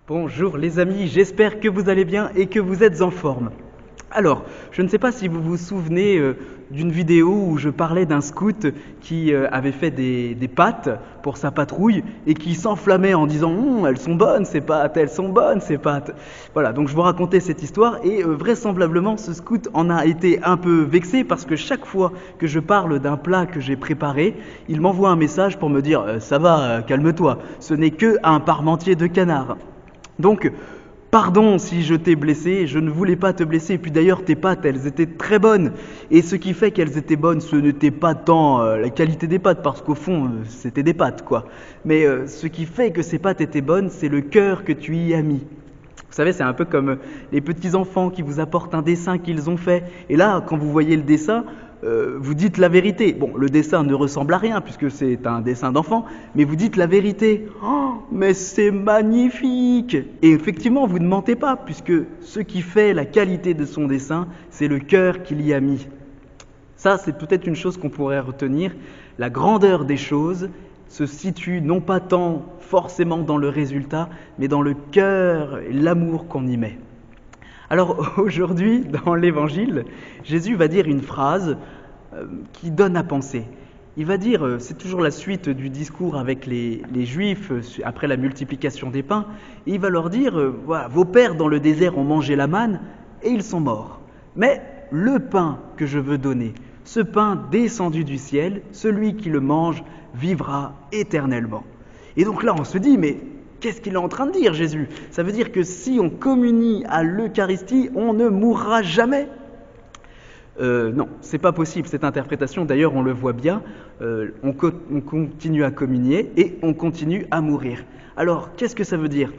Bonjour les amis, j'espère que vous allez bien et que vous êtes en forme. Alors, je ne sais pas si vous vous souvenez d'une vidéo où je parlais d'un scout qui avait fait des pâtes pour sa patrouille et qui s'enflammait en disant elles sont bonnes ces pâtes, elles sont bonnes ces pâtes. Voilà, donc je vous racontais cette histoire et vraisemblablement ce scout en a été un peu vexé parce que chaque fois que je parle d'un plat que j'ai préparé, il m'envoie un message pour me dire ça va, calme-toi, ce n'est que un parmentier de canard. Donc, pardon si je t'ai blessé, je ne voulais pas te blesser. Et puis d'ailleurs, tes pâtes, elles étaient très bonnes. Et ce qui fait qu'elles étaient bonnes, ce n'était pas tant la qualité des pâtes, parce qu'au fond, c'était des pâtes, quoi. Mais ce qui fait que ces pâtes étaient bonnes, c'est le cœur que tu y as mis. Vous savez, c'est un peu comme les petits-enfants qui vous apportent un dessin qu'ils ont fait. Et là, quand vous voyez le dessin, vous dites la vérité. Bon, le dessin ne ressemble à rien puisque c'est un dessin d'enfant, mais vous dites la vérité. Oh, mais c'est magnifique! Et effectivement, vous ne mentez pas puisque ce qui fait la qualité de son dessin, c'est le cœur qu'il y a mis. Ça, c'est peut-être une chose qu'on pourrait retenir. La grandeur des choses se situe non pas tant forcément dans le résultat, mais dans le cœur et l'amour qu'on y met. Alors aujourd'hui, dans l'Évangile, Jésus va dire une phrase qui donne à penser. Il va dire, c'est toujours la suite du discours avec les Juifs après la multiplication des pains, et il va leur dire, voilà, vos pères dans le désert ont mangé la manne et ils sont morts. Mais le pain que je veux donner, ce pain descendu du ciel, celui qui le mange vivra éternellement. Et donc là, on se dit, mais qu'est-ce qu'il est en train de dire, Jésus? Ça veut dire que si on communie à l'Eucharistie, on ne mourra jamais. Non, c'est pas possible cette interprétation. D'ailleurs, on le voit bien. On continue à communier et on continue à mourir. Alors, qu'est-ce que ça veut dire?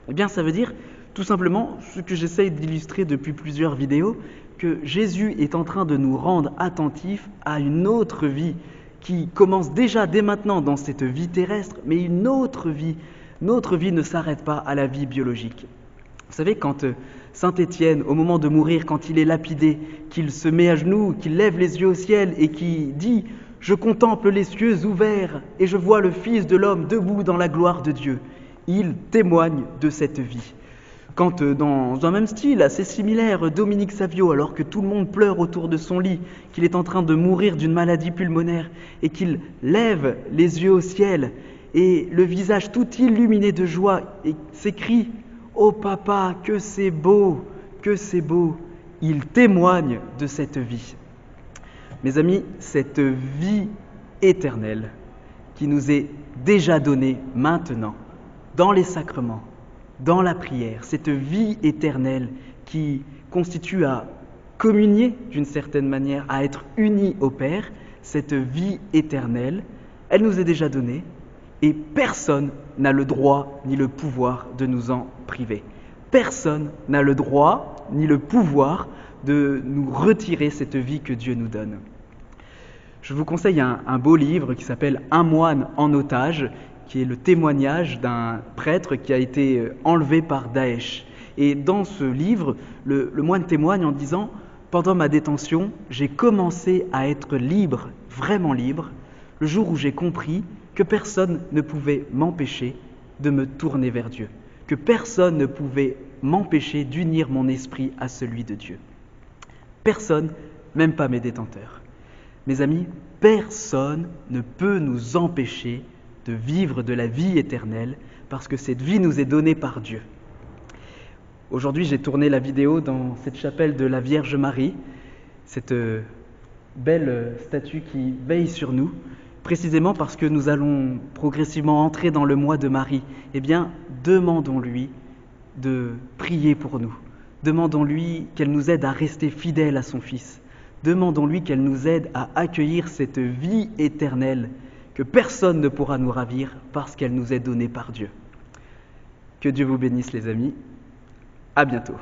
Eh bien, ça veut dire tout simplement ce que j'essaye d'illustrer depuis plusieurs vidéos, que Jésus est en train de nous rendre attentifs à une autre vie qui commence déjà dès maintenant dans cette vie terrestre, mais une autre vie. Notre vie ne s'arrête pas à la vie biologique. Vous savez, quand Saint Étienne, au moment de mourir, quand il est lapidé, qu'il se met à genoux, qu'il lève les yeux au ciel et qui dit « Je contemple les cieux ouverts et je vois le Fils de l'homme debout dans la gloire de Dieu », il témoigne de cette vie. Quand dans un même style, assez similaire, Dominique Savio, alors que tout le monde pleure autour de son lit, qu'il est en train de mourir d'une maladie pulmonaire et qu'il lève les yeux au ciel et le visage tout illuminé de joie et s'écrie « Oh papa, que c'est beau, que c'est beau !» Il témoigne de cette vie. Mes amis, cette vie éternelle qui nous est déjà donnée maintenant, dans les sacrements, dans la prière, cette vie éternelle qui constitue à communier d'une certaine manière, à être unis au Père, cette vie éternelle, elle nous est déjà donnée et personne n'a le droit ni le pouvoir de nous en priver. Personne n'a le droit ni le pouvoir de nous retirer cette vie que Dieu nous donne. Je vous conseille un beau livre qui s'appelle « Un moine en otage », qui est le témoignage d'un prêtre qui a été enlevé par Daesh. Et dans ce livre, le moine témoigne en disant « Pendant ma détention, j'ai commencé à être libre, vraiment libre, le jour où j'ai compris que personne ne pouvait m'empêcher de me tourner vers Dieu, que personne ne pouvait m'empêcher d'unir mon esprit à celui de Dieu. Personne, même pas mes détenteurs. Mes amis, personne ne peut nous empêcher de vivre de la vie éternelle, parce que cette vie nous est donnée par Dieu. Aujourd'hui, j'ai tourné la vidéo dans cette chapelle de la Vierge Marie, cette belle statue qui veille sur nous, précisément parce que nous allons progressivement entrer dans le mois de Marie. Eh bien, demandons-lui de prier pour nous. Demandons-lui qu'elle nous aide à rester fidèles à son Fils. Demandons-lui qu'elle nous aide à accueillir cette vie éternelle que personne ne pourra nous ravir parce qu'elle nous est donnée par Dieu. Que Dieu vous bénisse les amis. À bientôt.